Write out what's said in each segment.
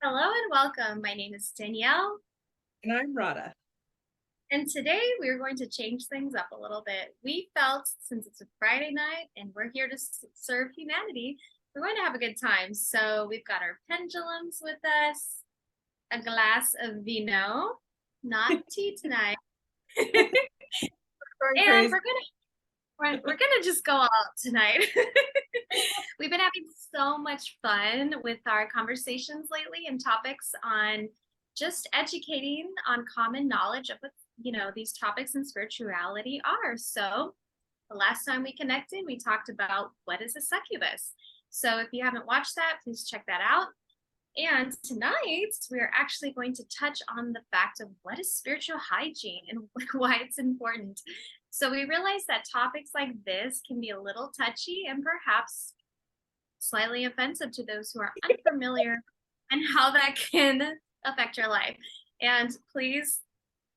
Hello and welcome. My name is Danielle, And I'm Rada. and today we are going to change things up a little bit. We felt since it's a Friday night and we're here to serve humanity, we're going to have a good time. So we've got our pendulums with us, a glass of vino, not tea tonight, and Going crazy. we're gonna just go all out tonight. We've been having so much fun with our conversations lately and topics on just educating on common knowledge of what these topics in spirituality are. So the last time we connected, we talked about what is a succubus. So if you haven't watched that, please check that out. And tonight, we're actually going to touch on the fact of what is spiritual hygiene and why it's important. So we realize that topics like this can be a little touchy and perhaps slightly offensive to those who are unfamiliar and how that can affect your life. And please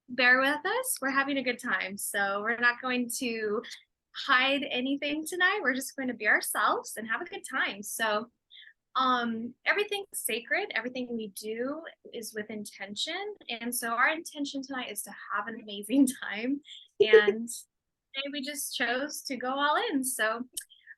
bear with us. We're having a good time. So we're not going to hide anything tonight. We're just going to be ourselves and have a good time. So everything's sacred, everything we do is with intention, and so our intention tonight is to have an amazing time, and today we just chose to go all in. So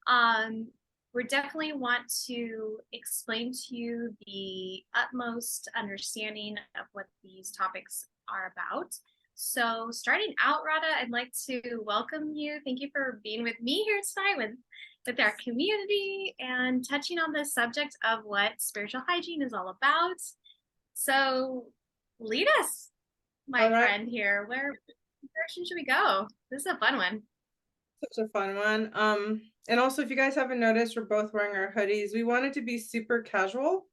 um we definitely want to explain to you the utmost understanding of what these topics are about. So starting out, Rada, I'd like to welcome you. Thank you for being with me here tonight with our community and touching on the subject of what spiritual hygiene is all about. So lead us, All my right. friend here. Where direction should we go? This is a fun one. Such a fun one. And also if you guys haven't noticed, we're both wearing our hoodies. We wanted to be super casual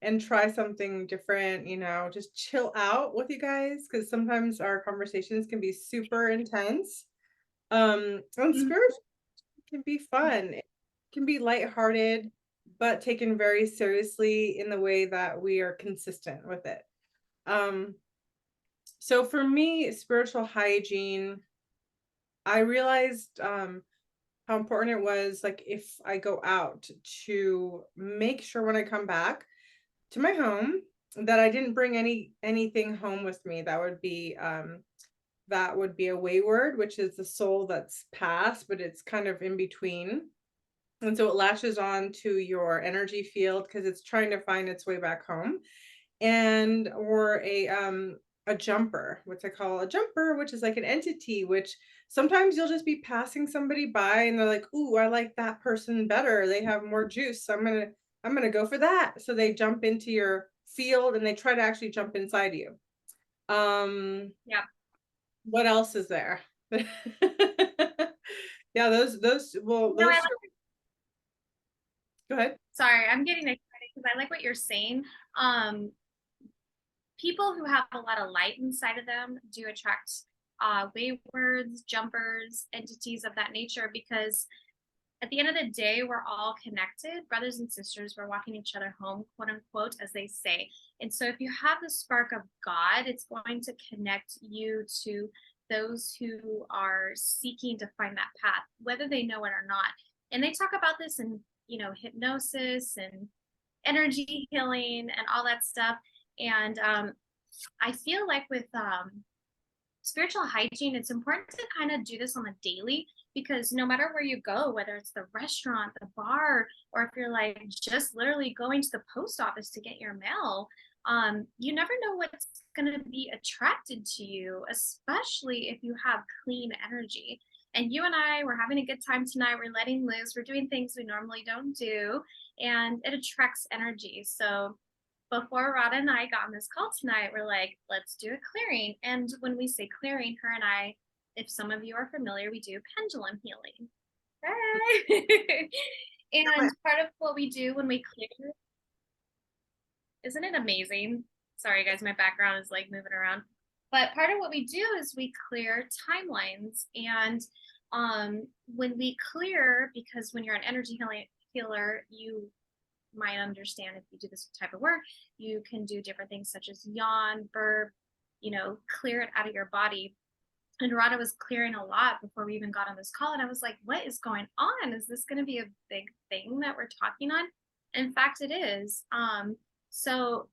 and try something different, just chill out with you guys because sometimes our conversations can be super intense. And Mhm. spiritual can be fun. It can be lighthearted, but taken very seriously in the way that we are consistent with it. Um, so for me, spiritual hygiene, I realized how important it was, like, if I go out, to make sure when I come back to my home that I didn't bring anything home with me that would be a wayward, which is the soul that's past, but it's kind of in between. And so it latches on to your energy field because it's trying to find its way back home. And or a jumper, what I call a jumper, which is like an entity, which sometimes you'll just be passing somebody by and they're like, "Ooh, I like that person better. They have more juice. So I'm gonna go for that." So they jump into your field and they try to actually jump inside you. Um, Yeah. what else is there? Yeah, those well, I those like, go ahead. sorry, I'm getting excited because I like what you're saying. Um, People who have a lot of light inside of them do attract waywards, jumpers, entities of that nature because at the end of the day, we're all connected, brothers and sisters. We're walking each other home, quote unquote, as they say. And so, if you have the spark of God, it's going to connect you to those who are seeking to find that path, whether they know it or not. And they talk about this in, hypnosis and energy healing and all that stuff. And I feel like with spiritual hygiene, it's important to kind of do this on a daily because no matter where you go, whether it's the restaurant, the bar, or if you're like just literally going to the post office to get your mail, you never know what's going to be attracted to you, especially if you have clean energy. And you and I, we're having a good time tonight. We're letting loose. We're doing things we normally don't do, and it attracts energy. So before Rod and I got on this call tonight, we're like, let's do a clearing. And when we say clearing, her and I, if some of you are familiar, we do pendulum healing. Hey. And part of what we do when we clear, isn't it amazing? Sorry, guys, my background is like moving around. But part of what we do is we clear timelines. And when we clear, because when you're an energy healer, you might understand if you do this type of work, you can do different things such as yawn, burp, clear it out of your body. And Rada was clearing a lot before we even got on this call. And I was like, what is going on? Is this going to be a big thing that we're talking on? In fact, it is. So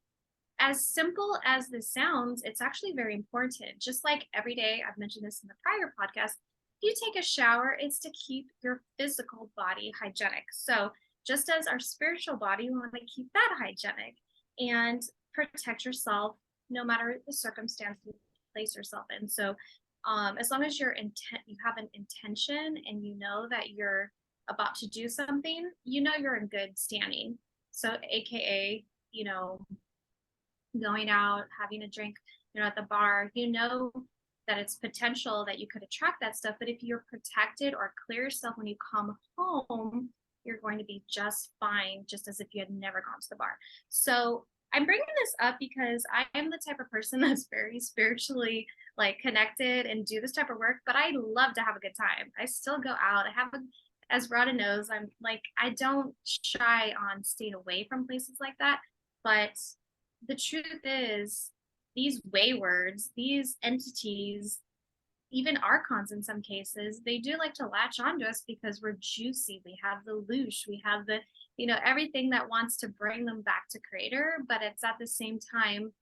as simple as this sounds, it's actually very important. Just like every day, I've mentioned this in the prior podcast, if you take a shower, it's to keep your physical body hygienic. So, just as our spiritual body, we want to keep that hygienic and protect yourself no matter the circumstance you place yourself in. So, as long as you have an intention and you know that you're about to do something, you know you're in good standing. So, AKA, going out, having a drink, at the bar, that it's potential that you could attract that stuff. But if you're protected or clear yourself when you come home, you're going to be just fine, just as if you had never gone to the bar. So I'm bringing this up because I am the type of person that's very spiritually like connected and do this type of work, but I love to have a good time. I still go out. As Rhoda knows, I'm like, I don't shy on staying away from places like that. But the truth is, these waywards, these entities, even archons in some cases, they do like to latch onto us because we're juicy. We have the loosh, we have the, everything that wants to bring them back to creator, but it's at the same time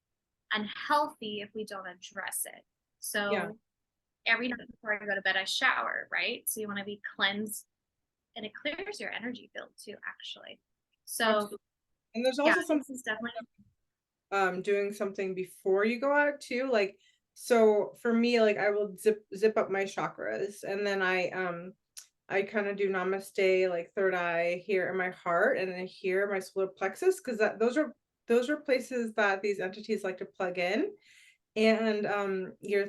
unhealthy if we don't address it. Yeah, So every night before I go to bed, I shower, right? So you want to be cleansed, and it clears your energy field too, actually. So absolutely. And there's yeah, also something this is definitely doing something before you go out too. Like, so for me, like I will zip up my chakras, and then I kind of do namaste, like third eye here in my heart, and then here my solar plexus, because that those are places that these entities like to plug in, and your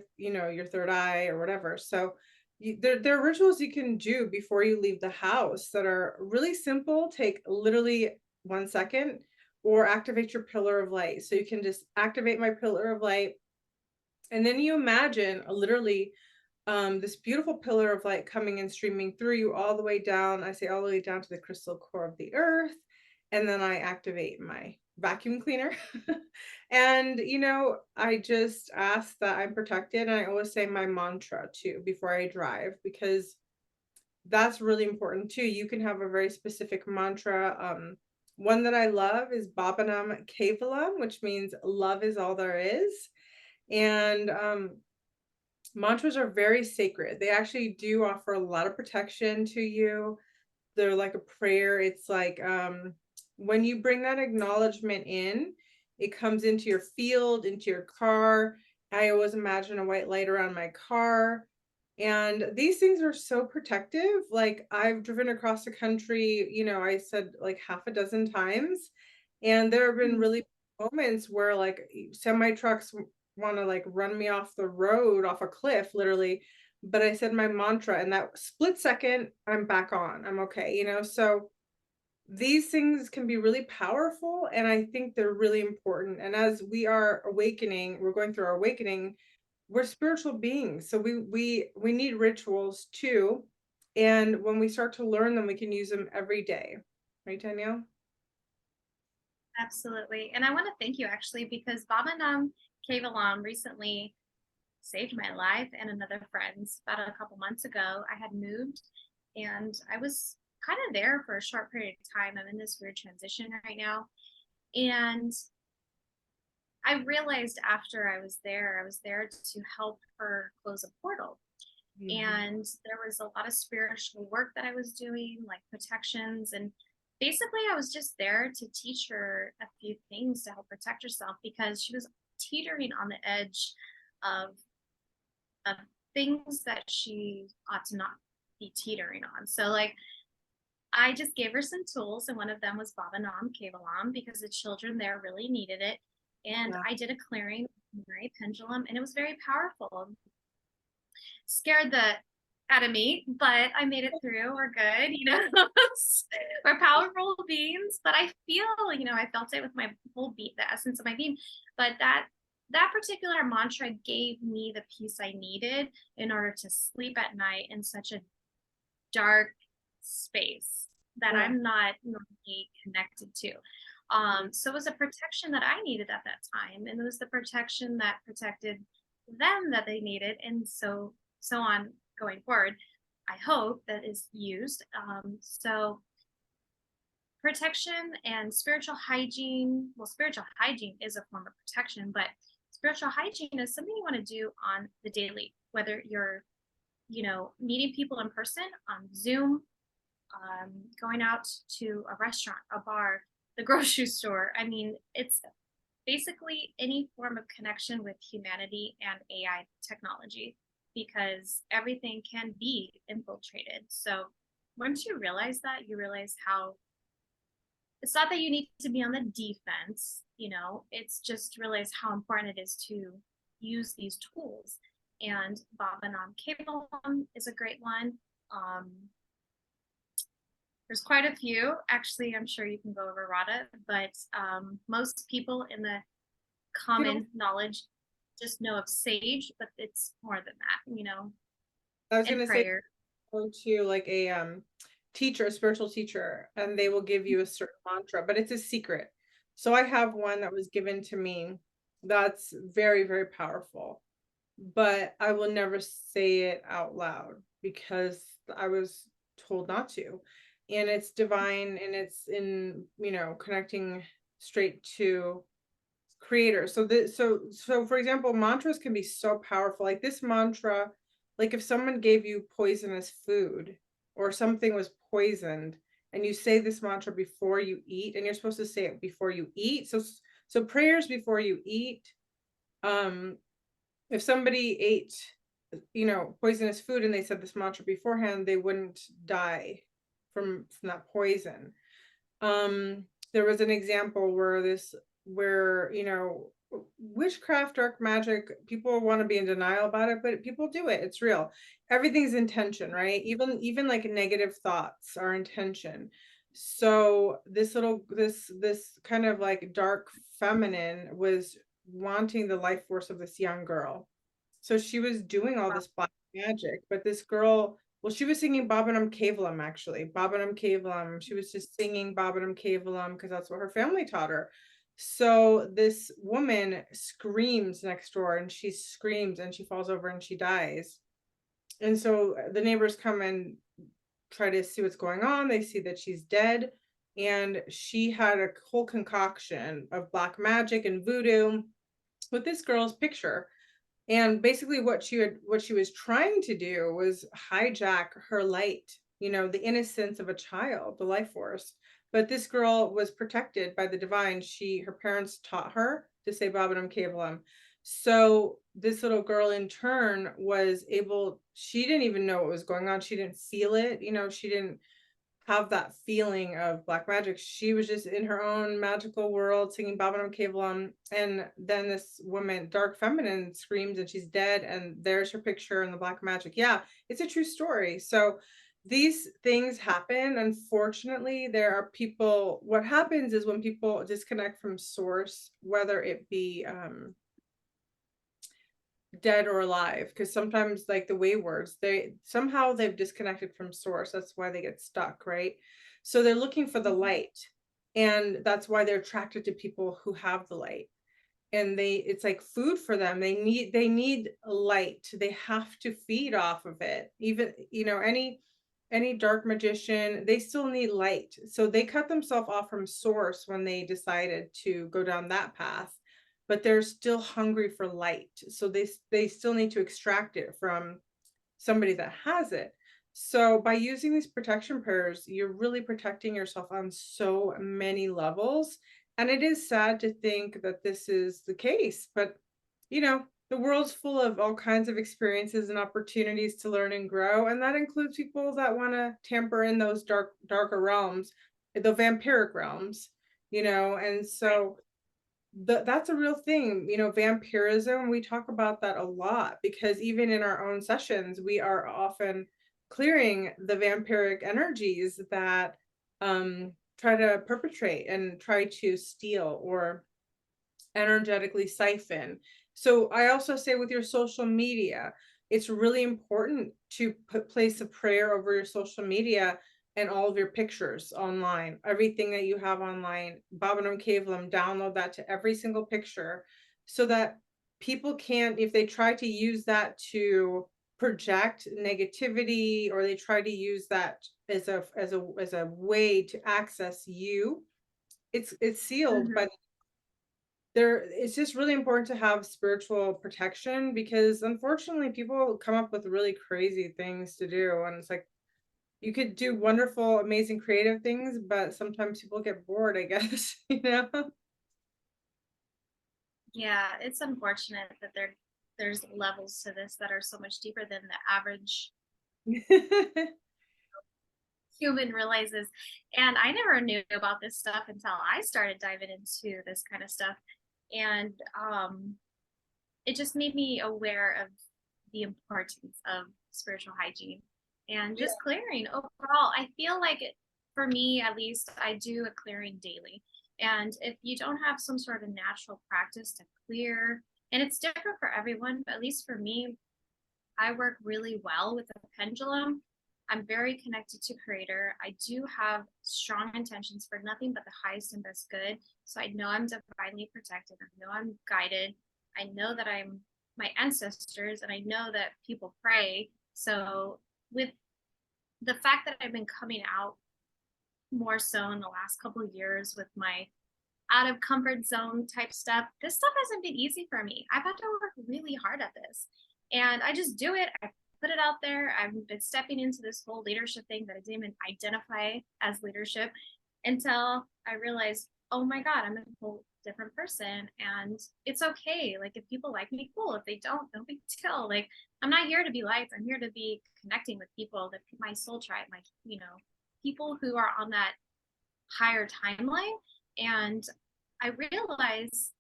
third eye or whatever. So there are rituals you can do before you leave the house that are really simple, take literally 1 second, or activate your pillar of light. So you can just activate my pillar of light, and then you imagine literally this beautiful pillar of light coming and streaming through you all the way down. I say all the way down to the crystal core of the earth. And then I activate my vacuum cleaner. And, I just ask that I'm protected. And I always say my mantra too before I drive, because that's really important too. You can have a very specific mantra. One that I love is Bhavanam Kevalam, which means love is all there is. And mantras are very sacred. They actually do offer a lot of protection to you. They're like a prayer. It's like when you bring that acknowledgement in, it comes into your field, into your car. I always imagine a white light around my car. And these things are so protective. Like I've driven across the country, I said like half a dozen times. And there have been really moments where like semi trucks want to like run me off the road, off a cliff, literally. But I said my mantra, and that split second, I'm back on. I'm okay, So these things can be really powerful, and I think they're really important. And as we are awakening, we're going through our awakening, we're spiritual beings. So we need rituals too. And when we start to learn them, we can use them every day. Right, Danielle? absolutely. And I want to thank you actually because Babanam Kevalam recently saved my life and another friend's about a couple months ago. I had moved and I was kind of there for a short period of time. I'm in this weird transition right now. And I realized after I was there to help her close a portal. Mhm. And there was a lot of spiritual work that I was doing, like protections. And basically, I was just there to teach her a few things to help protect herself because she was teetering on the edge of, of things that she ought to not be teetering on. So, like, I just gave her some tools, and one of them was Baba Nam Kevalam because the children there really needed it. And Yeah. I did a clearing with Mary Pendulum, and it was very powerful. Scared the out of me, but I made it through. We're good, we're powerful beings. But I feel, I felt it with my whole beat, the essence of my being. But that particular mantra gave me the peace I needed in order to sleep at night in such a dark space that Yeah. I'm not normally connected to. So it was a protection that I needed at that time, and it was the protection that protected them that they needed, and so on going forward. I hope that is used. So protection and spiritual hygiene. Well, spiritual hygiene is a form of protection, but spiritual hygiene is something you want to do on the daily, whether you're, meeting people in person on Zoom, going out to a restaurant, a bar, the grocery store. I mean, it's basically any form of connection with humanity and AI technology because everything can be infiltrated. So once you realize that, you realize how it's not that you need to be on the defense, it's just realize how important it is to use these tools. And Bob and Cable is a great one. Um, there's quite a few. Actually, I'm sure you can go over Rada, but most people in the common knowledge just know of sage, but it's more than that, I was and gonna say prayer. go to like a teacher, a spiritual teacher, and they will give you a certain mantra, but it's a secret. So I have one that was given to me that's very, very powerful, but I will never say it out loud because I was told not to. And it's divine and it's in, connecting straight to creator. So for example, mantras can be so powerful. Like this mantra, like if someone gave you poisonous food or something was poisoned and you say this mantra before you eat, and you're supposed to say it before you eat. So prayers before you eat. If somebody ate, poisonous food and they said this mantra beforehand, they wouldn't die from that poison. There was an example where witchcraft, dark magic, people want to be in denial about it, but people do it. It's real. Everything's intention, right? Even like negative thoughts are intention. So this kind of like dark feminine was wanting the life force of this young girl. So she was doing all this black magic, but this girl, well, she was singing Bobanum Cavelum, actually. Bobanum Cavelum. She was just singing Bobanum Cavelum because that's what her family taught her. So this woman screams next door and she screams and she falls over and she dies. And so the neighbors come and try to see what's going on. They see that she's dead. And she had a whole concoction of black magic and voodoo with this girl's picture. And basically what she was trying to do was hijack her light, the innocence of a child, the life force. But this girl was protected by the divine. Her parents taught her to say Babanam Kevalam. So this little girl in turn she didn't even know what was going on. She didn't feel it, she didn't have that feeling of black magic. She was just in her own magical world singing Babanam Kevalam. And then this woman, dark feminine, screams and she's dead. And there's her picture in the black magic. Yeah, it's a true story. So these things happen. Unfortunately, there are people, what happens is when people disconnect from source, whether it be dead or alive, because sometimes like the waywards, they've disconnected from source. That's why they get stuck, right? So they're looking for the light, and that's why they're attracted to people who have the light. And it's like food for them. They need light. They have to feed off of it. Even any dark magician, they still need light. So they cut themselves off from source when they decided to go down that path, but they're still hungry for light. So they still need to extract it from somebody that has it. So by using these protection prayers, you're really protecting yourself on so many levels. And it is sad to think that this is the case, but the world's full of all kinds of experiences and opportunities to learn and grow. And that includes people that want to tamper in those darker realms, the vampiric realms, and so that's a real thing, vampirism. We talk about that a lot because even in our own sessions, we are often clearing the vampiric energies that try to perpetrate and try to steal or energetically siphon. So I also say with your social media, it's really important to place a prayer over your social media and all of your pictures online, everything that you have online. Babanam Kevalam, download that to every single picture so that people can't, if they try to use that to project negativity, or they try to use that as a way to access you, it's sealed Mhm. by there. It's just really important to have spiritual protection, because unfortunately people come up with really crazy things to do, and it's like you could do wonderful, amazing, creative things, but sometimes people get bored, I guess, you know? Yeah, it's unfortunate that there's levels to this that are so much deeper than the average human realizes. And I never knew about this stuff until I started diving into this kind of stuff. And it just made me aware of the importance of spiritual hygiene and Yeah. just clearing overall. I feel like it, for me at least, I do a clearing daily. And if you don't have some sort of natural practice to clear, and it's different for everyone, but at least for me, I work really well with the pendulum. I'm very connected to creator. I do have strong intentions for nothing but the highest and best good. So I know I'm divinely protected. I know I'm guided. I know that I'm my ancestors, and I know that people pray. So with the fact that I've been coming out more so in the last couple of years with my out of comfort zone type stuff, this stuff hasn't been easy for me. I've had to work really hard at this. And I just do it. I put it out there. I've been stepping into this whole leadership thing that I didn't even identify as leadership until I realized, oh my God, I'm a whole different person. And it's okay. Like, if people like me, cool. If they don't, no big deal. Like, I'm not here to be liked. I'm here to be connecting with people, that my soul tribe, my, people who are on that higher timeline. And I realized,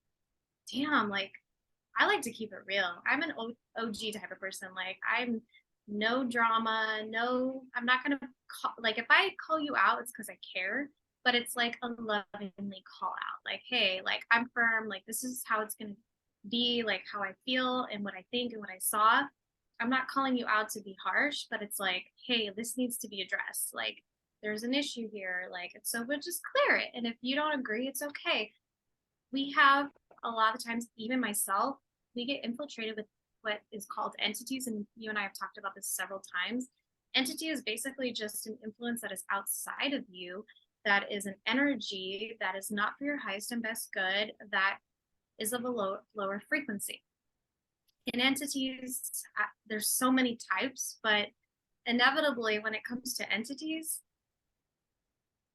damn, like, I like to keep it real. I'm an OG type of person. Like, I'm no drama, no, I'm not gonna call, like, if I call you out, it's because I care, but it's like a lovingly call out. Like, hey, like, I'm firm, like, this is how it's gonna be, like, how I feel and what I think and what I saw. I'm not calling you out to be harsh, but it's like, hey, this needs to be addressed. Like, there's an issue here. Like, so we'll just clear it. And if you don't agree, it's okay. We have a lot of times, even myself, we get infiltrated with what is called entities. And you and I have talked about this several times. Entity is basically just an influence that is outside of you, that is an energy that is not for your highest and best good, that is of a lower frequency. In entities, there's so many types, but inevitably, when it comes to entities,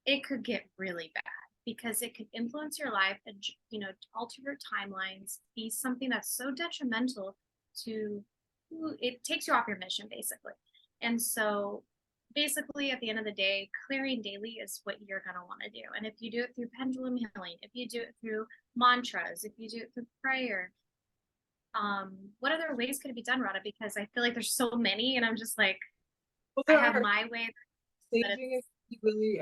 it could get really bad because it could influence your life and, alter your timelines, be something that's so detrimental to who it takes you off your mission, basically. And so basically, at the end of the day, clearing daily is what you're going to want to do. And if you do it through pendulum healing, if you do it through mantras, if you do it through prayer, what other ways could it be done, Rada? Because I feel like there's so many, and I'm just like, Well, I there have are. my way, but Saging is really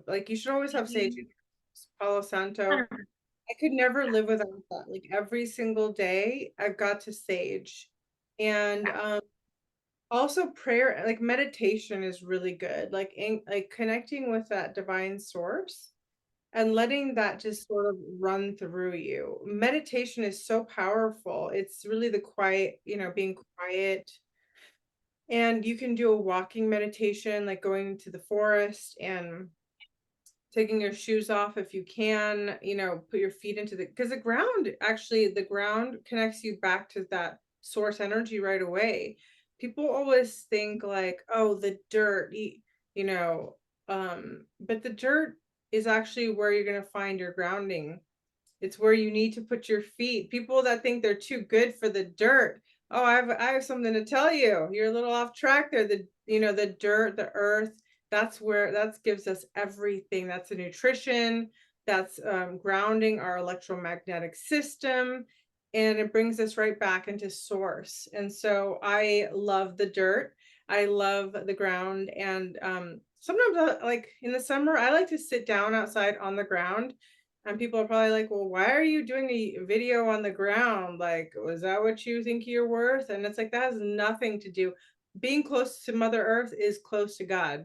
like, you should always have sage. it's Palo Santo. 100%. I could never live without that. Like every single day, I've got to sage. And also prayer, like meditation is really good. Like connecting with that divine source and letting that just sort of run through you. Meditation is so powerful. It's really the quiet, being quiet. And you can do a walking meditation, like going to the forest and taking your shoes off if you can, put your feet into because the ground connects you back to that source energy right away. People always think like, oh, the dirt, you know, but the dirt is actually where you're going to find your grounding. It's where you need to put your feet. People that think they're too good for the dirt. Oh, I have something to tell you. You're a little off track there. The dirt, the earth, that's where that gives us everything. That's the nutrition, that's grounding our electromagnetic system, and it brings us right back into source. And so I love the dirt. I love the ground. And sometimes like in the summer, I like to sit down outside on the ground, and people are probably like, well, why are you doing a video on the ground? Like, was that what you think you're worth? And it's like, that has nothing to do. Being close to Mother Earth is close to God.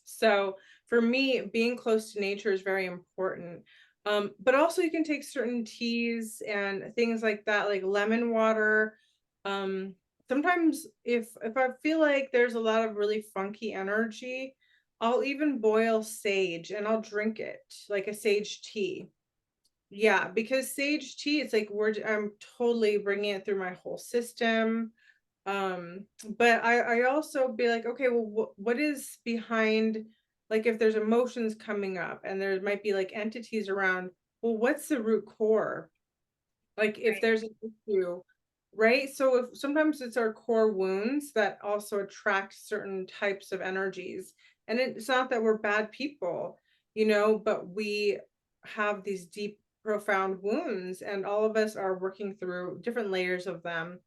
So for me, being close to nature is very important. But also you can take certain teas and things like that, like lemon water. sometimes if I feel like there's a lot of really funky energy, I'll even boil sage and I'll drink it like a sage tea. Yeah, because sage tea, it's like I'm totally bringing it through my whole system. But I also be like, okay, well, what is behind, like if there's emotions coming up and there might be like entities around, well, what's the root core? Like if Right. there's an issue, right? So if sometimes it's our core wounds that also attract certain types of energies. And it's not that we're bad people, but we have these deep, profound wounds, and all of us are working through different layers of them.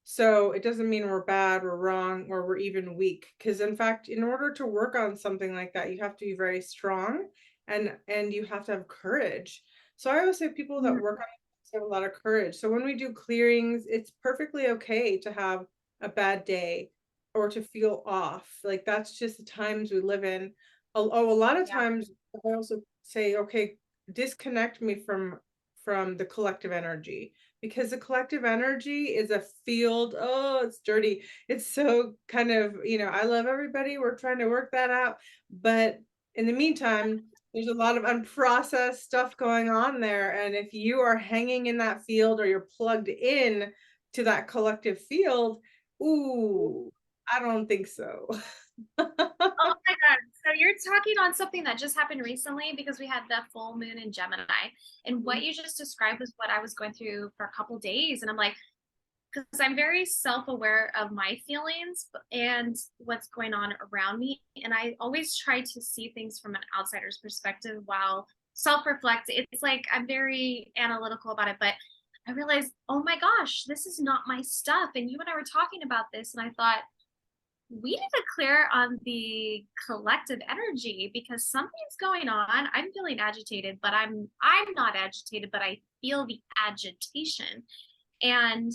So it doesn't mean we're bad, we're wrong, or we're even weak. Because in fact, in order to work on something like that, you have to be very strong, and you have to have courage. So I always say people that Mhm. work on it have a lot of courage. So when we do clearings, it's perfectly okay to have a bad day or to feel off. Like that's just the times we live in. A lot of Yeah. times I also say, okay, disconnect me from the collective energy, because the collective energy is a field. Oh, it's dirty. It's so kind of, I love everybody. We're trying to work that out. But in the meantime, there's a lot of unprocessed stuff going on there. And if you are hanging in that field or you're plugged in to that collective field, ooh, I don't think so. Oh my God. So you're talking on something that just happened recently because we had the full moon in Gemini. And what you just described was what I was going through for a couple days. And I'm like, because I'm very self-aware of my feelings and what's going on around me. And I always try to see things from an outsider's perspective while self-reflect. It's like I'm very analytical about it, but I realized, oh my gosh, this is not my stuff. And you and I were talking about this, and I thought, we need to clear on the collective energy because something's going on. I'm feeling agitated, but I'm not agitated, but I feel the agitation. And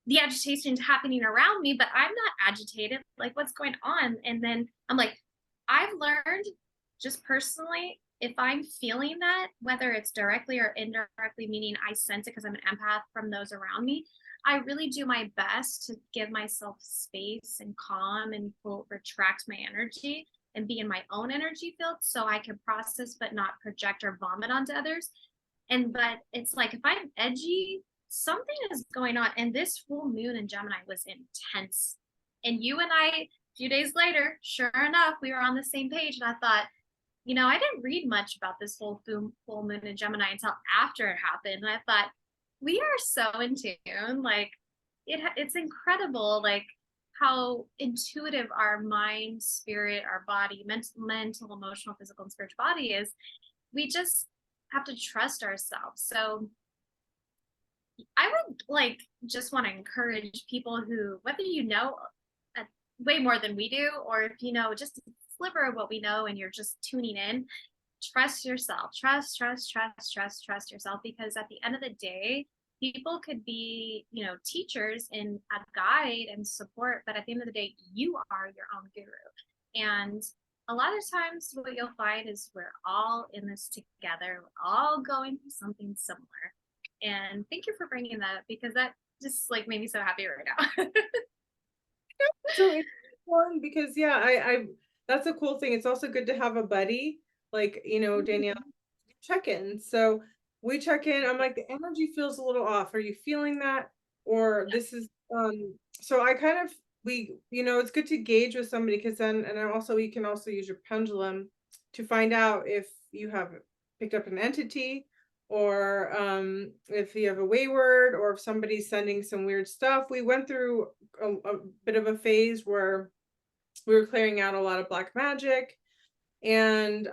the agitation's happening around me, but I'm not agitated. Like, what's going on? And then I'm like, I've learned just personally, if I'm feeling that, whether it's directly or indirectly, meaning I sense it because I'm an empath from those around me, I really do my best to give myself space and calm and retract my energy and be in my own energy field so I can process but not project or vomit onto others. And but it's like if I'm edgy, something is going on. And this full moon in Gemini was intense. And you and I, a few days later, sure enough, we were on the same page. And I thought, I didn't read much about this whole full moon in Gemini until after it happened. And I thought, we are so in tune. Like it's incredible, like how intuitive our mind, spirit, our body, mental, emotional, physical, and spiritual body is. We just have to trust ourselves. So I would like just want to encourage people who, whether uh, way more than we do, or if you know just a sliver of what we know and you're just tuning in, trust yourself. Trust yourself, because at the end of the day, people could be, teachers and a guide and support, but at the end of the day, you are your own guru. And a lot of times, what you'll find is we're all in this together, we're all going through something similar. And thank you for bringing that up because that just like made me so happy right now. So it's fun because yeah, I that's a cool thing. It's also good to have a buddy, like, Danielle, check in. So we check in. I'm like, the energy feels a little off. Are you feeling that? Or this is so I kind of it's good to gauge with somebody, because then, and then also you can also use your pendulum to find out if you have picked up an entity, or if you have a wayward, or if somebody's sending some weird stuff. We went through a bit of a phase where we were clearing out a lot of black magic, and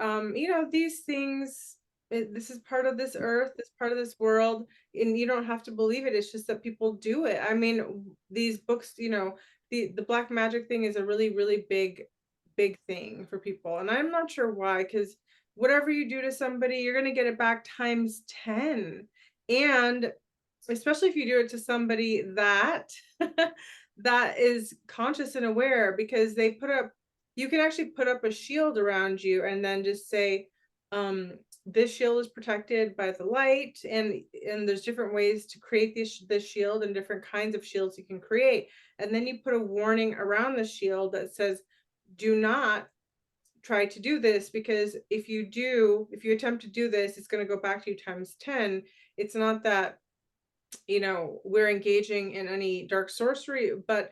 these things, this is part of this earth, this part of this world, and you don't have to believe it. It's just that people do it. I mean, these books, the black magic thing is a really, really big thing for people, and I'm not sure why, because whatever you do to somebody, you're going to get it back times 10. And especially if you do it to somebody that that is conscious and aware, because you can actually put up a shield around you and then just say, this shield is protected by the light, and there's different ways to create this shield, and different kinds of shields you can create. And then you put a warning around the shield that says, do not try to do this, because if you attempt to do this, it's going to go back to you times 10. It's not that, we're engaging in any dark sorcery, but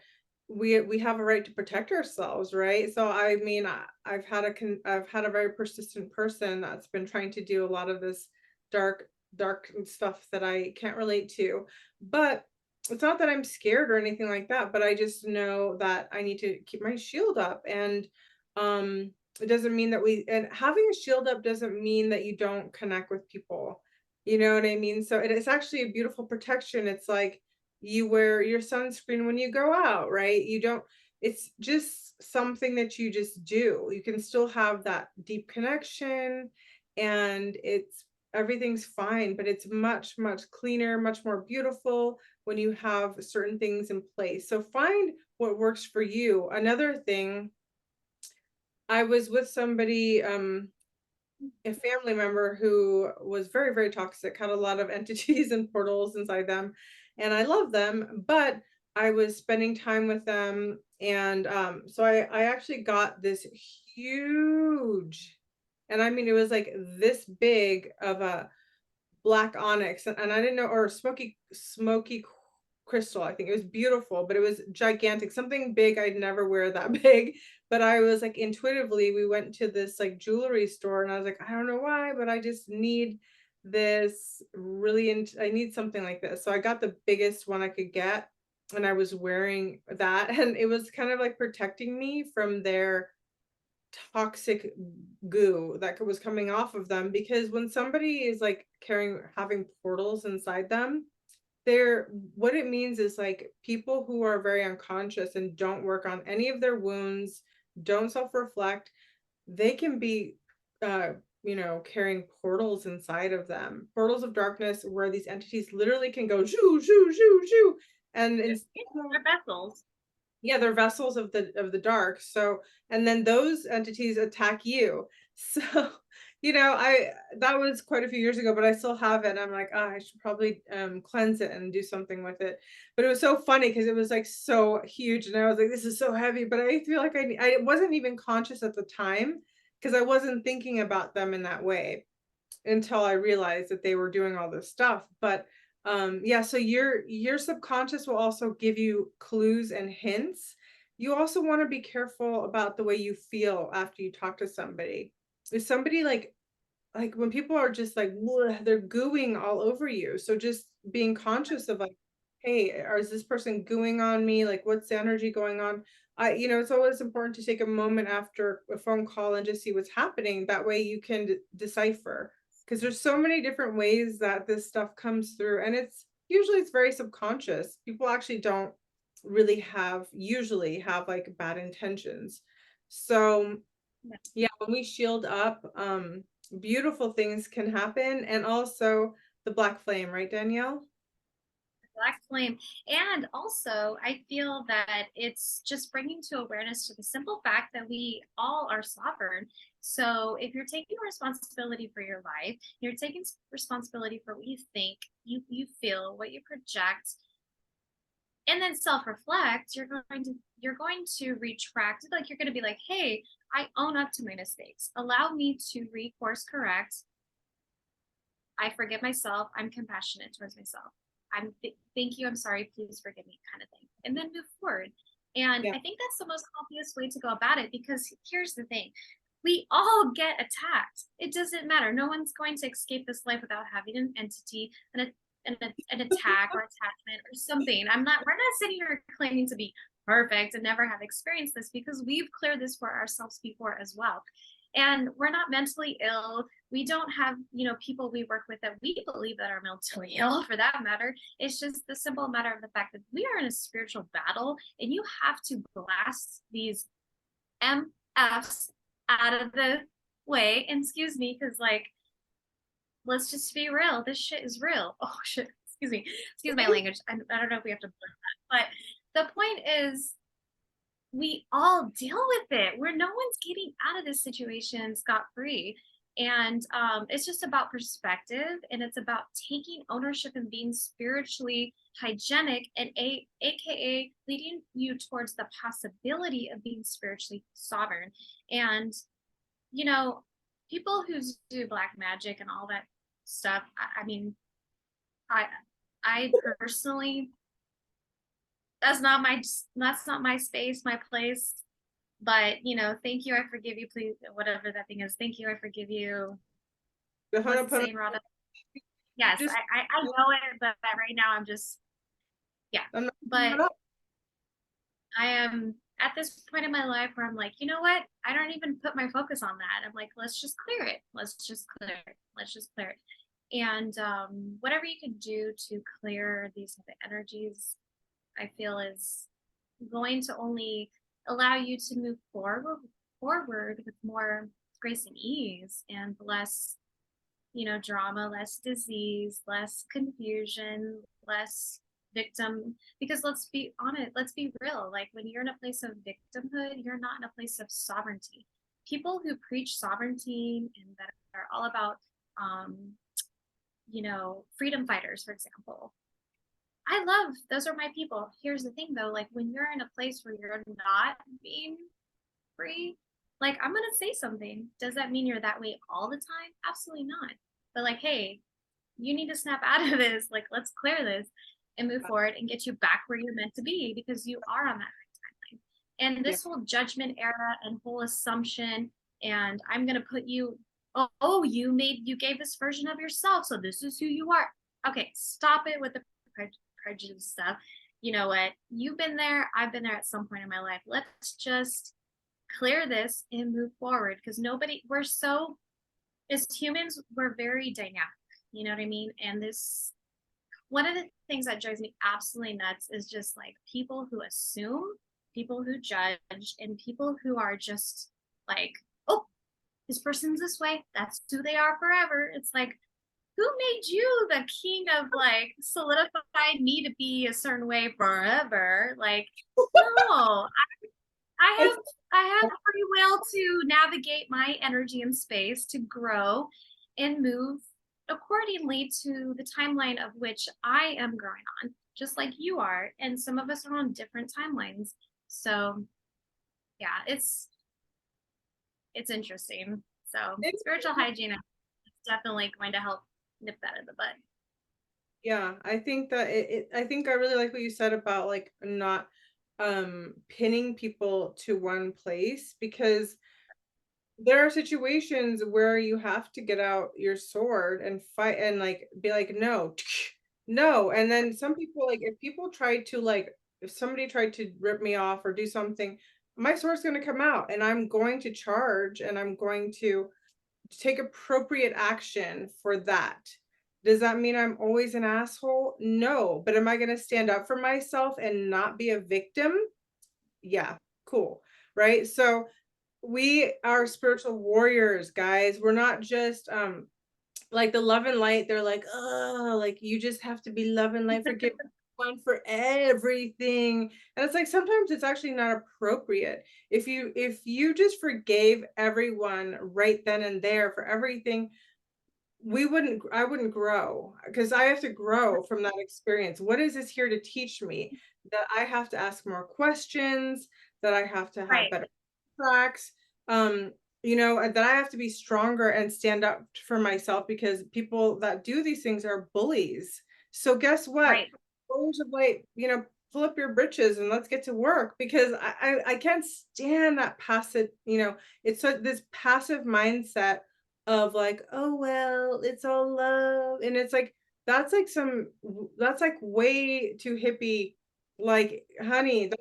we have a right to protect ourselves, right? So I mean, I've had a very persistent person that's been trying to do a lot of this dark stuff that I can't relate to. But it's not that I'm scared or anything like that, but I just know that I need to keep my shield up. And it doesn't mean that and having a shield up doesn't mean that you don't connect with people. You know what I mean? So it is actually a beautiful protection. It's like you wear your sunscreen when you go out, right? You don't, it's just something that you just do. You can still have that deep connection, and everything's fine, but it's much, much cleaner, much more beautiful when you have certain things in place. So find what works for you. Another thing, I was with somebody, a family member who was very, very toxic, had a lot of entities and portals inside them. And I love them, but I was spending time with them. And so I actually got this huge, and I mean, it was like this big of a black onyx, and I didn't know, or smoky crystal. I think it was beautiful, but it was gigantic, something big. I'd never wear that big. But I was like, intuitively, we went to this like jewelry store, and I was like, I don't know why, but I just need this really, I need something like this. So I got the biggest one I could get, and I was wearing that, and it was kind of like protecting me from their toxic goo that was coming off of them. Because when somebody is like having portals inside them, they're, what it means is like people who are very unconscious and don't work on any of their wounds, don't self-reflect, they can be carrying portals inside of them, portals of darkness, where these entities literally can go shoo shoo shoo shoo. And They're vessels. yeah, they're vessels of the dark. So, and then those entities attack you. So, I that was quite a few years ago, but I still have it. I'm like, oh, I should probably cleanse it and do something with it. But it was so funny because it was like so huge, and I was like, this is so heavy. But I feel like I wasn't even conscious at the time, because I wasn't thinking about them in that way until I realized that they were doing all this stuff. But yeah, so your subconscious will also give you clues and hints. You also want to be careful about the way you feel after you talk to somebody. If somebody like when people are just like, "Bleh," they're gooing all over you. So just being conscious of like, hey, is this person gooing on me? Like, what's the energy going on? It's always important to take a moment after a phone call and just see what's happening. That way you can decipher, because there's so many different ways that this stuff comes through, and it's very subconscious. People actually don't really usually have like bad intentions. So yeah, when we shield up, beautiful things can happen. And also the black flame, right, Danielle? Black flame. And also, I feel that it's just bringing to awareness to the simple fact that we all are sovereign. So if you're taking responsibility for your life, you're taking responsibility for what you think, you feel, what you project, and then self-reflect, you're going to retract, like you're going to be like, hey, I own up to my mistakes. Allow me to recourse correct. I forgive myself. I'm compassionate towards myself. Thank you. I'm sorry. Please forgive me, kind of thing. And then move forward. And Yeah. I think that's the most obvious way to go about it, because here's the thing. We all get attacked. It doesn't matter. No one's going to escape this life without having an entity, an attack or attachment or something. We're not sitting here claiming to be perfect and never have experienced this, because we've cleared this for ourselves before as well. And we're not mentally ill. We don't have, people we work with that we believe that are mentally ill, for that matter. It's just the simple matter of the fact that we are in a spiritual battle, and you have to blast these MFs out of the way. And excuse me, because like, let's just be real. This shit is real. Oh shit. Excuse me. Excuse my language. I don't know if we have to blur that. But the point is, we all deal with it. No one's getting out of this situation scot free. And it's just about perspective, and it's about taking ownership and being spiritually hygienic, and aka leading you towards the possibility of being spiritually sovereign. And you know, people who do black magic and all that stuff, I mean, I I personally, that's not my that's not my space, my place. But thank you, I forgive you, please, whatever that thing is. Thank you, I forgive you. The What's the Honopono, saying, Rhoda? you Yes, just, I know it, but right now I'm just, yeah. I'm not giving But it up. I am at this point in my life where I'm like, you know what? I don't even put my focus on that. I'm like, let's just clear it. Let's just clear it. Let's just clear it. And whatever you can do to clear these type of energies, I feel is going to only allow you to move forward with more grace and ease, and less drama, less disease, less confusion, less victim. Because let's be honest, let's be real. Like when you're in a place of victimhood, you're not in a place of sovereignty. People who preach sovereignty and that are all about, um, freedom fighters, for example. I love those are my people. Here's the thing though, like when you're in a place where you're not being free, like I'm gonna say something. Does that mean you're that way all the time? Absolutely not. But like, hey, you need to snap out of this. Like, let's clear this and move forward and get you back where you're meant to be, because you are on that right timeline. And Yeah. this whole judgment era and whole assumption, and I'm gonna put you, oh, you gave this version of yourself, so this is who you are. Okay, stop it with the prejudice stuff. You know what? You've been there, I've been there at some point in my life. Let's just clear this and move forward, because we're so, as humans, we're very dynamic. You know what I mean? And this, one of the things that drives me absolutely nuts is just like people who assume, people who judge, and people who are just like, oh, this person's this way, that's who they are forever. It's like, who made you the king of like solidified me to be a certain way forever? Like, no, I have It's, I have free will to navigate my energy and space to grow and move accordingly to the timeline of which I am growing on, just like you are. And some of us are on different timelines. So yeah, it's interesting. So it's spiritual hygiene is definitely going to help nip that in the bud. Yeah, I think that I think I really like what you said about like not pinning people to one place, because there are situations where you have to get out your sword and fight and like be like no, no. And then some people, like if people tried to like, if somebody tried to rip me off or do something, my sword's going to come out and I'm going to charge and I'm going to take appropriate action for that. Does that mean I'm always an asshole? No. But am I going to stand up for myself and not be a victim? Yeah, cool. Right. So we are spiritual warriors, guys. We're not just like the love and light. They're like, oh, like you just have to be love and light, forgive one for everything. And it's like sometimes it's actually not appropriate. If you just forgave everyone right then and there for everything, I wouldn't grow, because I have to grow from that experience. What is this here to teach me? That I have to ask more questions, that I have to have Right, better tracks, that I have to be stronger and stand up for myself, because people that do these things are bullies. So guess what? right, Bullies of like, pull up your britches and let's get to work, because I can't stand that passive, it's this passive mindset of like, oh well, it's all love. And it's like that's like way too hippie. Like, honey,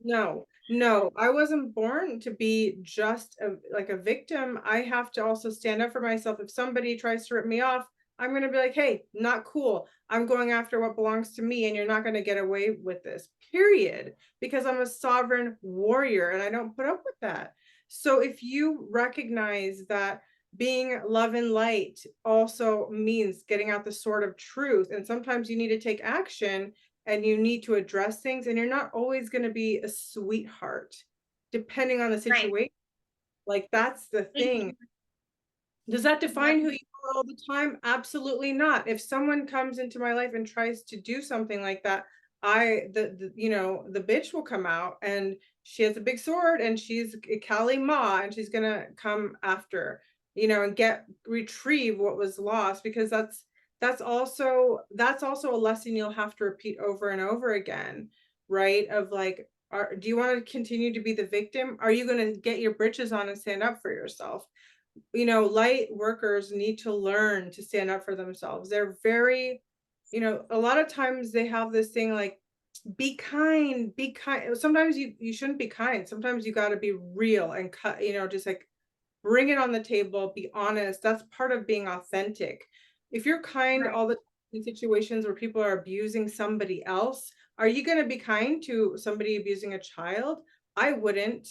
no, no, I wasn't born to be just like a victim. I have to also stand up for myself. If somebody tries to rip me off, I'm going to be like, hey, not cool. I'm going after what belongs to me, and you're not going to get away with this, period. Because I'm a sovereign warrior and I don't put up with that. So if you recognize that being love and light also means getting out the sword of truth, and sometimes you need to take action and you need to address things, and you're not always going to be a sweetheart depending on the right. situation. Like that's the Thank thing. you. Does that Yep. define who you are all the time? Absolutely not. If someone comes into my life and tries to do something like that, the bitch will come out, and she has a big sword, and she's a Kali Ma, and she's gonna come after, and get retrieve what was lost, because that's also a lesson you'll have to repeat over and over again, right? Of like, do you want to continue to be the victim? Are you going to get your britches on and stand up for yourself? Light workers need to learn to stand up for themselves. They're very, a lot of times they have this thing like, be kind, be kind. Sometimes you shouldn't be kind. Sometimes you got to be real and cut, just like bring it on the table, be honest. That's part of being authentic. If you're kind Right. all the time in situations where people are abusing somebody else, are you going to be kind to somebody abusing a child? I wouldn't,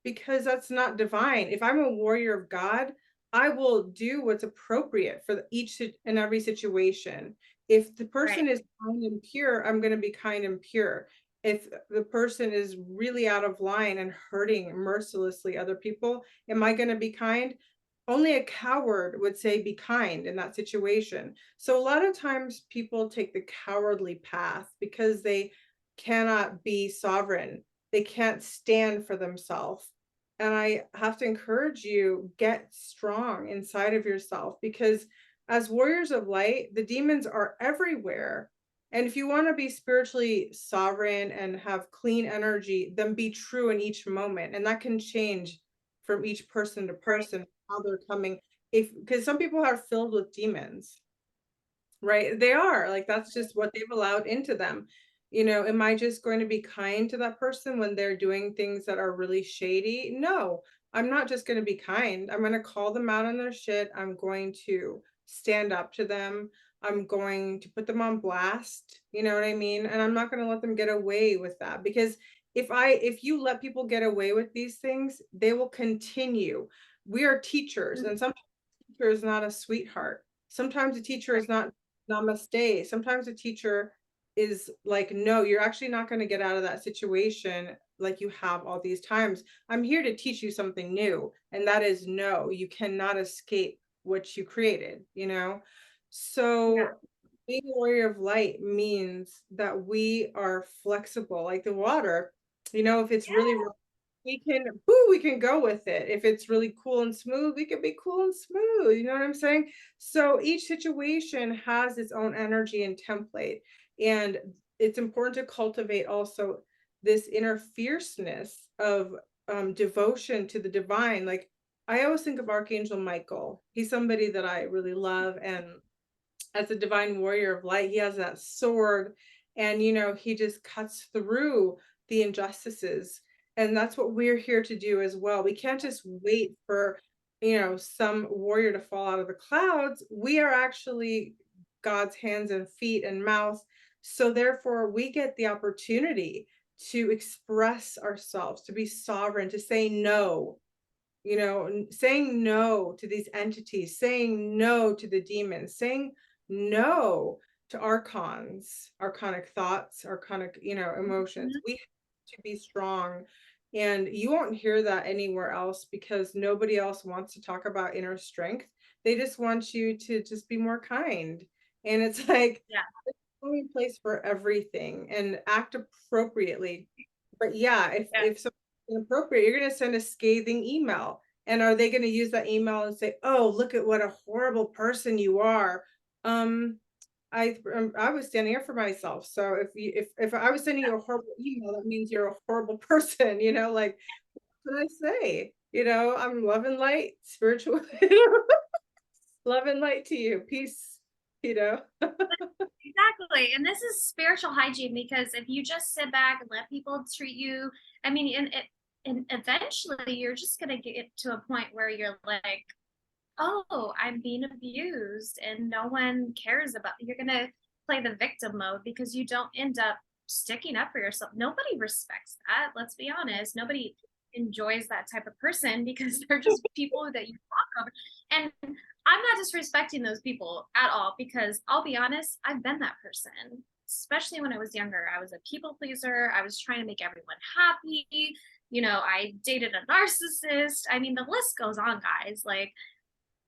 because that's not divine. If I'm a warrior of God, I will do what's appropriate for each and every situation. If the Right. person is kind and pure, I'm going to be kind and pure. If the person is really out of line and hurting mercilessly other people, am I going to be kind? Only a coward would say be kind in that situation. So a lot of times people take the cowardly path because they cannot be sovereign. They can't stand for themselves. And I have to encourage you, get strong inside of yourself, because as warriors of light, the demons are everywhere. And if you want to be spiritually sovereign and have clean energy, then be true in each moment. And that can change from each person to Right. person, how they're coming. If Because some people are filled with demons, right? They are like, that's just what they've allowed into them. Am I just going to be kind to that person when they're doing things that are really shady? No, I'm not just going to be kind. I'm going to call them out on their shit. I'm going to stand up to them. I'm going to put them on blast. You know what I mean? And I'm not going to let them get away with that, because if you let people get away with these things, they will continue. We are teachers, Mhm. and sometimes a teacher is not a sweetheart. Sometimes a teacher is Right. not namaste. Sometimes a teacher is like, no, you're actually not going to get out of that situation like you have all these times. I'm here to teach you something new. And that is, no, you cannot escape what you created. Yeah. So being a warrior of light means that we are flexible like the water. If it's really Yeah. we can go with it. If it's really cool and smooth, we can be cool and smooth. You know what I'm saying? So each situation has its own energy and template. And it's important to cultivate also this inner fierceness of devotion to the divine. Like, I always think of Archangel Michael. He's somebody that I really love. And as a divine warrior of light, he has that sword, and he just cuts through the injustices. And that's what we're here to do as well. We can't just wait for some warrior to fall out of the clouds. We are actually God's hands and feet and mouth. So therefore we get the opportunity to express ourselves, to be sovereign, to say no, saying no to these entities, saying no to the demons, saying no to archonic thoughts, archonic, emotions. Mhm. We have to be strong. And you won't hear that anywhere else, because nobody else wants to talk about inner strength. They just want you to just be more kind. And it's like, Yeah. only place for everything, and act appropriately. But yeah, Yeah. if something's inappropriate, you're going to send a scathing email. And are they going to use that email and say, "Oh, look at what a horrible person you are"? Um, I was standing up for myself. So if I was sending you a horrible email, that means you're a horrible person. Like, what can I say? I'm love and light, spiritual, love and light to you, peace. You know. Exactly. And this is spiritual hygiene, because if you just sit back and let people treat you, I mean, and eventually you're just going to get to a point where you're like, oh, I'm being abused and no one cares about, you're going to play the victim mode because you don't end up sticking up for yourself. Nobody respects that. Let's be honest. Nobody enjoys that type of person because they're just people that you walk over. And I'm not disrespecting those people at all, because I'll be honest, I've been that person. Especially when I was younger, I was a people pleaser. I was trying to make everyone happy. I dated a narcissist. I mean, the list goes on, guys. Like,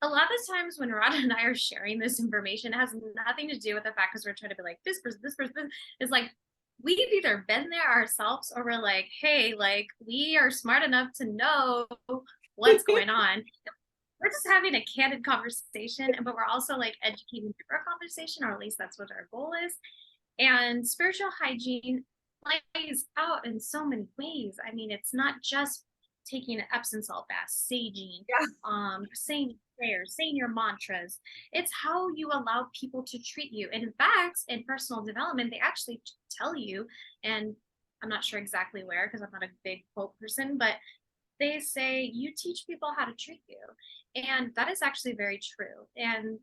A lot of the times when Rod and I are sharing this information, it has nothing to do with the fact because we're trying to be like this person. It's like we've either been there ourselves or we're like, hey, like we are smart enough to know what's going on. We're just having a candid conversation, but we're also like educating through our conversation, or at least that's what our goal is. And spiritual hygiene plays out in so many ways. I mean, it's not just taking an Epsom salt bath, saging, Yeah. saying prayers, saying your mantras. It's how you allow people to treat you. And in fact, in personal development, they actually tell you, and I'm not sure exactly where because I'm not a big quote person, but they say you teach people how to treat you. And that is actually very true. And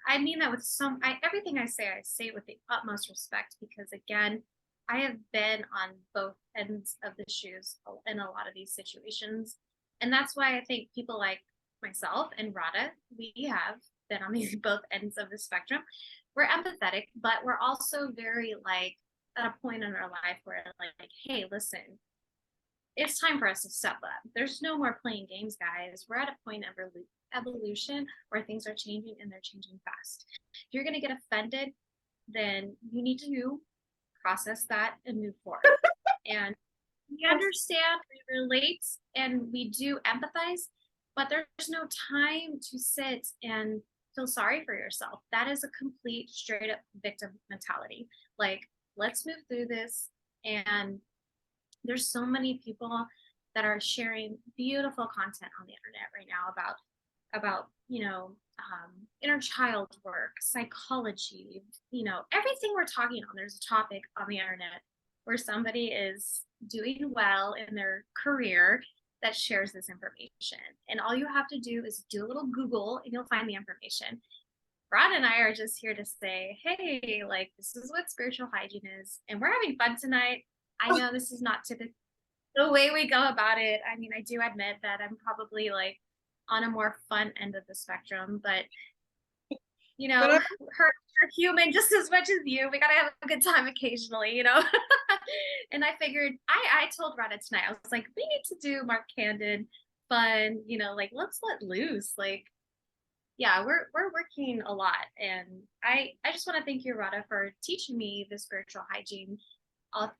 I mean that with everything I say it with the utmost respect because again, I have been on both ends of the shoes in a lot of these situations. And that's why I think people like myself and Rada, we have been on these both ends of the spectrum. We're empathetic, but we're also very like at a point in our life where like, hey, listen, it's time for us to step up. There's no more playing games, guys. We're at a point of evolution where things are changing and they're changing fast. If you're going to get offended, then you need to process that and move forward. And we understand, we relate, and we do empathize, but there's no time to sit and feel sorry for yourself. That is a complete straight up victim mentality. Like, let's move through this. And there's so many people that are sharing beautiful content on the internet right now about inner child work, psychology, everything we're talking on. There's a topic on the internet where somebody is doing well in their career that shares this information, and all you have to do is do a little Google and you'll find the information. Rod and I are just here to say, hey, like this is what spiritual hygiene is, and we're having fun tonight. I know this is not typically the way we go about it. I mean, I do admit that I'm probably like on a more fun end of the spectrum, but you But know, we're human just as much as you. We gotta have a good time occasionally. And I figured I told Rada tonight, I was like, we need to do more candid, fun, like let's let loose. Like, yeah, we're working a lot. And I just want to thank you, Rada, for teaching me the spiritual hygiene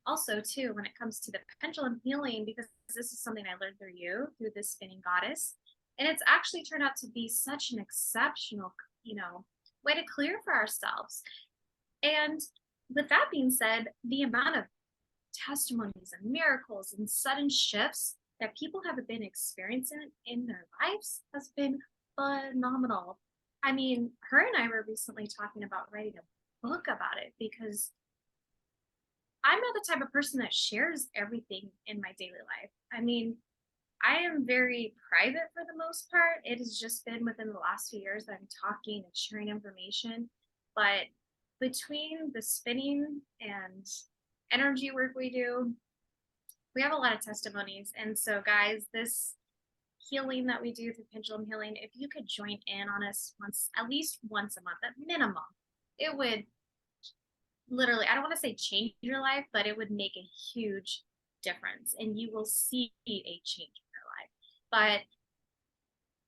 also too when it comes to the pendulum healing, because this is something I learned through you through this spinning goddess, and it's actually turned out to be such an exceptional way to clear for ourselves. And with that being said, the amount of testimonies and miracles and sudden shifts that people have been experiencing in their lives has been phenomenal. I mean, her and I were recently talking about writing a book about it because I'm not the type of person that shares everything in my daily life. I mean, I am very private for the most part. It has just been within the last few years that I'm talking and sharing information. But between the spinning and energy work we do, we have a lot of testimonies. And so, guys, this healing that we do through pendulum healing, if you could join in on us at least once a month, at minimum, it would literally, I don't want to say change your life, but it would make a huge difference and you will see a change in your life. But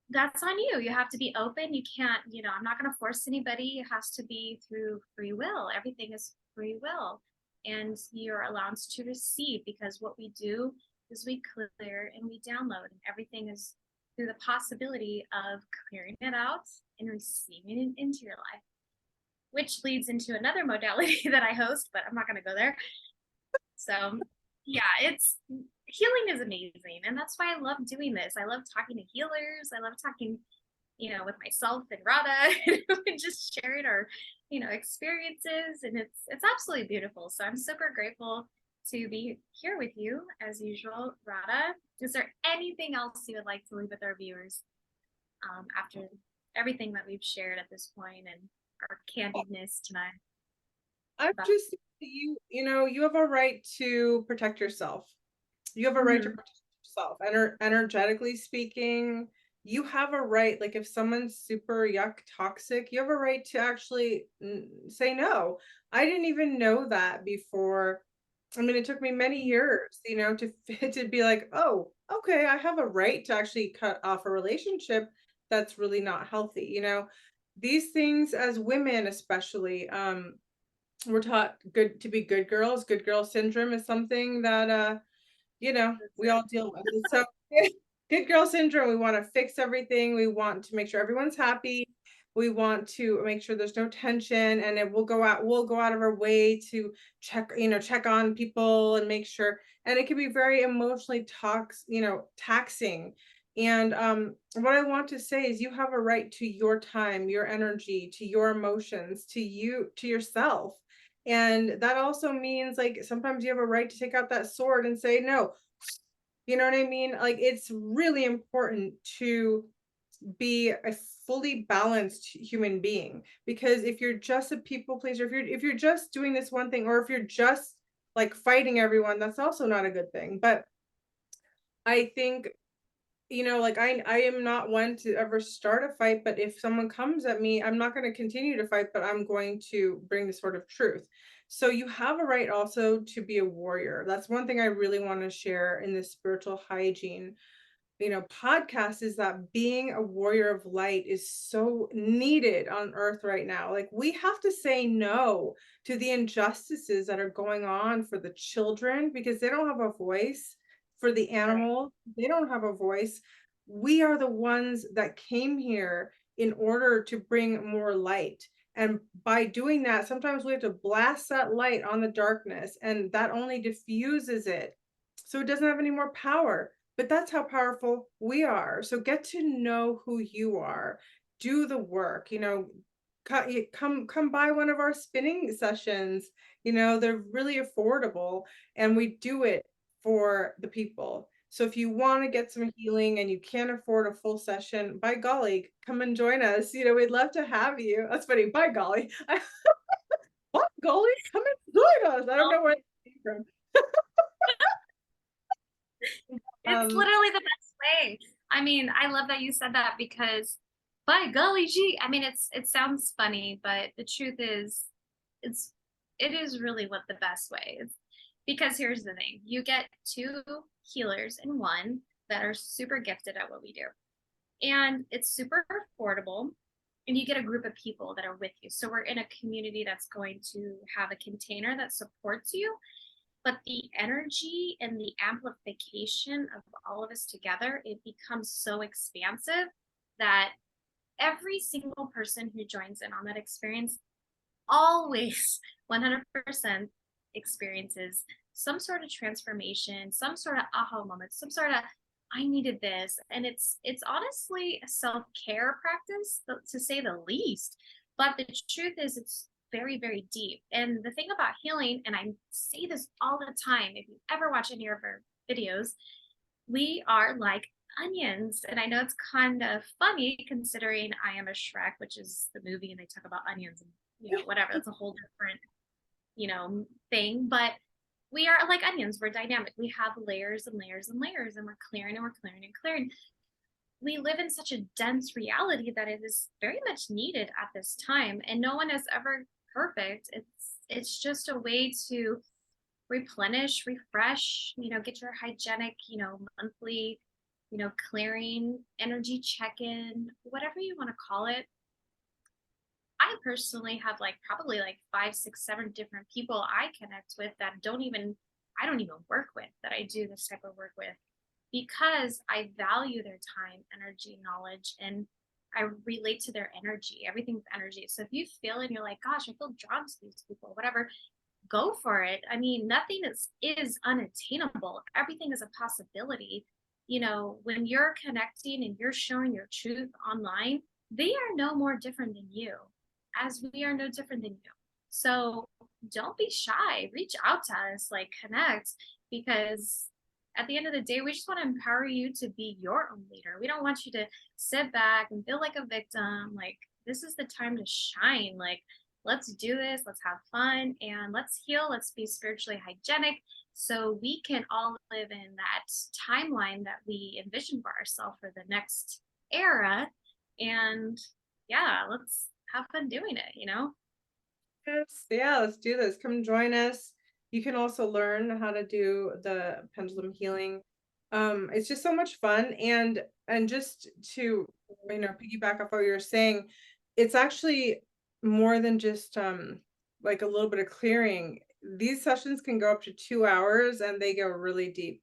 that's on you. You have to be open. You can't, I'm not going to force anybody. It has to be through free will. Everything is free will. And you're allowed to receive, because what we do is we clear and we download, and everything is through the possibility of clearing it out and receiving it into your life, which leads into another modality that I host, but I'm not going to go there. So yeah, healing is amazing. And that's why I love doing this. I love talking to healers. I love talking, with myself and Rada and just sharing our, experiences. And it's absolutely beautiful. So I'm super grateful to be here with you as usual, Rada. Is there anything else you would like to leave with our viewers after everything that we've shared at this point and our candidness tonight? I'm just you have a right to protect yourself. You have a right to protect yourself. Energetically speaking, you have a right. Like if someone's super yuck toxic, you have a right to actually say no. I didn't even know that before. I mean, it took me many years, to be like, oh, okay, I have a right to actually cut off a relationship that's really not healthy, these things as women especially, we're taught good to be good girls. Good girl syndrome is something that That's we all deal with. And so good girl syndrome, we want to fix everything. We want to make sure everyone's happy. We want to make sure there's no tension, and we'll go out of our way to check on people and make sure. And it can be very emotionally taxing. And what I want to say is you have a right to your time, your energy, to your emotions, to yourself. And that also means like sometimes you have a right to take out that sword and say no. You know what I mean? Like it's really important to be a fully balanced human being, because if you're just a people pleaser, if you're just doing this one thing, or if you're just like fighting everyone, that's also not a good thing. But I think, like I am not one to ever start a fight, but if someone comes at me, I'm not going to continue to fight, but I'm going to bring the sword of truth. So you have a right also to be a warrior. That's one thing I really want to share in this spiritual hygiene podcast, is that being a warrior of light is so needed on earth right now. Like we have to say no to the injustices that are going on for the children, because they don't have a voice, for the right. animals, they don't have a voice. We are the ones that came here in order to bring more light. And by doing that, sometimes we have to blast that light on the darkness, and that only diffuses it. So it doesn't have any more power, but that's how powerful we are. So get to know who you are. Do the work, come by one of our spinning sessions. They're really affordable, and we do it for the people. So if you want to get some healing and you can't afford a full session, by golly, come and join us. We'd love to have you. That's funny. By golly. By golly, come and join us. I don't Well, know where it came from. it's Um, literally the best way. I mean, I love that you said that because by golly gee, I mean it sounds funny, but the truth is it's it is really what the best way is. Because here's the thing, you get two healers in one that are super gifted at what we do. And it's super affordable. And you get a group of people that are with you. So we're in a community that's going to have a container that supports you, but the energy and the amplification of all of us together, it becomes so expansive that every single person who joins in on that experience always 100% experiences some sort of transformation, some sort of aha moment, some sort of I needed this. And it's honestly a self-care practice, to say the least. But the truth is it's very, very deep. And the thing about healing, and I say this all the time, if you ever watch any of our videos, we are like onions. And I know it's kind of funny considering I am a Shrek, which is the movie, and they talk about onions and whatever. That's a whole different, thing. But we are like onions. We're dynamic. We have layers and layers and layers, and we're clearing and we're clearing and clearing. We live in such a dense reality that it is very much needed at this time. And no one is ever perfect. It's just a way to replenish, refresh, get your hygienic, monthly, clearing, energy check-in, whatever you want to call it. I personally have like probably like 5, 6, 7 different people I connect with that I don't even work with, that I do this type of work with, because I value their time, energy, knowledge, and I relate to their energy. Everything's energy. So if you feel and you're like, gosh, I feel drawn to these people, whatever, go for it. I mean, nothing is unattainable. Everything is a possibility. When you're connecting and you're showing your truth online, they are no more different than you, as we are no different than you. So don't be shy. Reach out to us, like connect, because at the end of the day, we just want to empower you to be your own leader. We don't want you to sit back and feel like a victim. Like, this is the time to shine. Like, let's do this, let's have fun, and let's heal, let's be spiritually hygienic so we can all live in that timeline that we envision for ourselves for the next era. And yeah, let's have fun doing it. Yes, yeah, let's do this. Come join us. You can also learn how to do the pendulum healing It's just so much fun. And just to, piggyback off what you were saying, it's actually more than just like a little bit of clearing. These sessions can go up to 2 hours and they go really deep.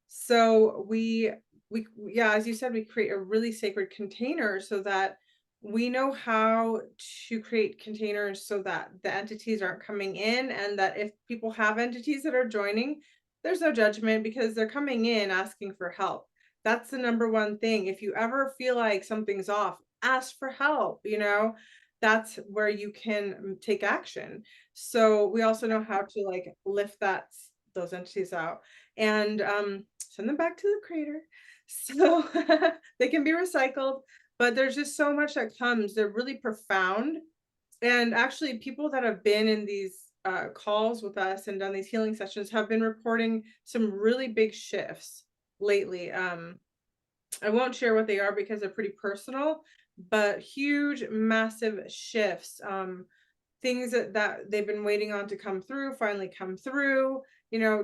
So yeah, as you said, we create a really sacred container so that we know how to create containers so that the entities aren't coming in, and that if people have entities that are joining, there's no judgment because they're coming in asking for help. That's the number one thing. If you ever feel like something's off, ask for help, that's where you can take action. So we also know how to like lift those entities out and send them back to the crater so they can be recycled. But there's just so much that comes. They're really profound. And actually, people that have been in these calls with us and done these healing sessions have been reporting some really big shifts lately. I won't share what they are because they're pretty personal, but huge, massive shifts. Things that they've been waiting on to come through finally come through.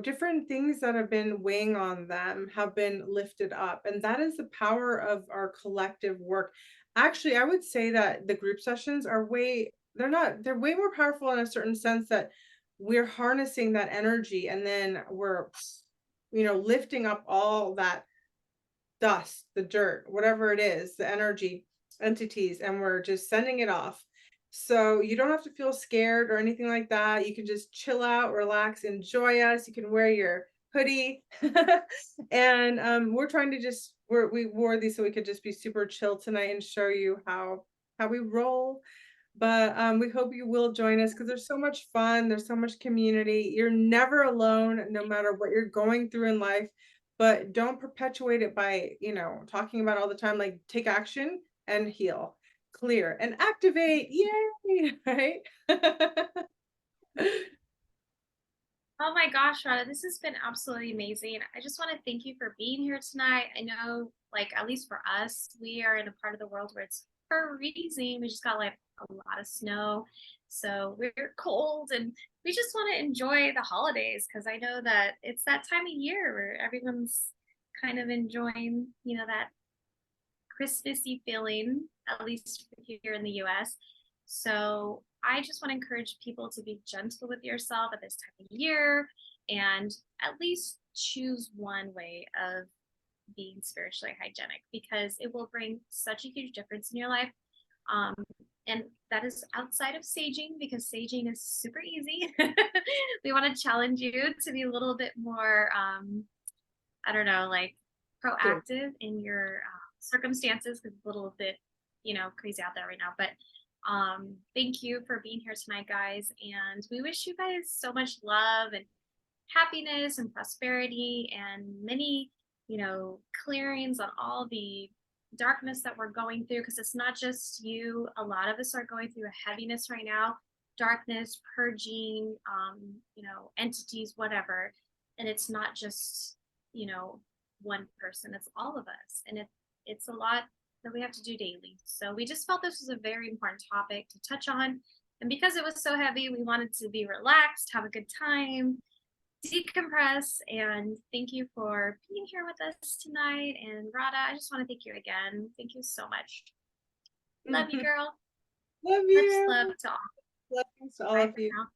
Different things that have been weighing on them have been lifted up, and that is the power of our collective work. Actually, I would say that the group sessions are they're way more powerful in a certain sense, that we're harnessing that energy, and then we're lifting up all that dust, the dirt, whatever it is, the energy entities, and we're just sending it off. So you don't have to feel scared or anything like that. You can just chill out, relax, enjoy us. You can wear your hoodie. And we're trying to we wore these so we could just be super chill tonight and show you how we roll. But we hope you will join us because there's so much fun. There's so much community. You're never alone, no matter what you're going through in life. But don't perpetuate it by, talking about all the time. Like, take action and heal, clear, and activate. Yay! Right? Oh my gosh, Rada, this has been absolutely amazing. I just want to thank you for being here tonight. I know, like, at least for us, we are in a part of the world where it's freezing. We just got like a lot of snow. So we're cold and we just want to enjoy the holidays because I know that it's that time of year where everyone's kind of enjoying, that Christmassy feeling, at least here in the US. So I just want to encourage people to be gentle with yourself at this time of year and at least choose one way of being spiritually hygienic because it will bring such a huge difference in your life. Um, and that is outside of saging because saging is super easy. We want to challenge you to be a little bit more, I don't know, like proactive in your circumstances because it's a little bit, crazy out there right now. But thank you for being here tonight, guys. And we wish you guys so much love and happiness and prosperity and many, clearings on all the darkness that we're going through because it's not just you. A lot of us are going through a heaviness right now, darkness, purging, entities, whatever. And it's not just, you know, one person, it's all of us. And it's a lot that we have to do daily. So we just felt this was a very important topic to touch on. And because it was so heavy, we wanted to be relaxed, have a good time, decompress, and thank you for being here with us tonight. And Rada, I just want to thank you again. Thank you so much. Love you, girl. Love Much you. love to all. Blessings to all Bye of for you. now.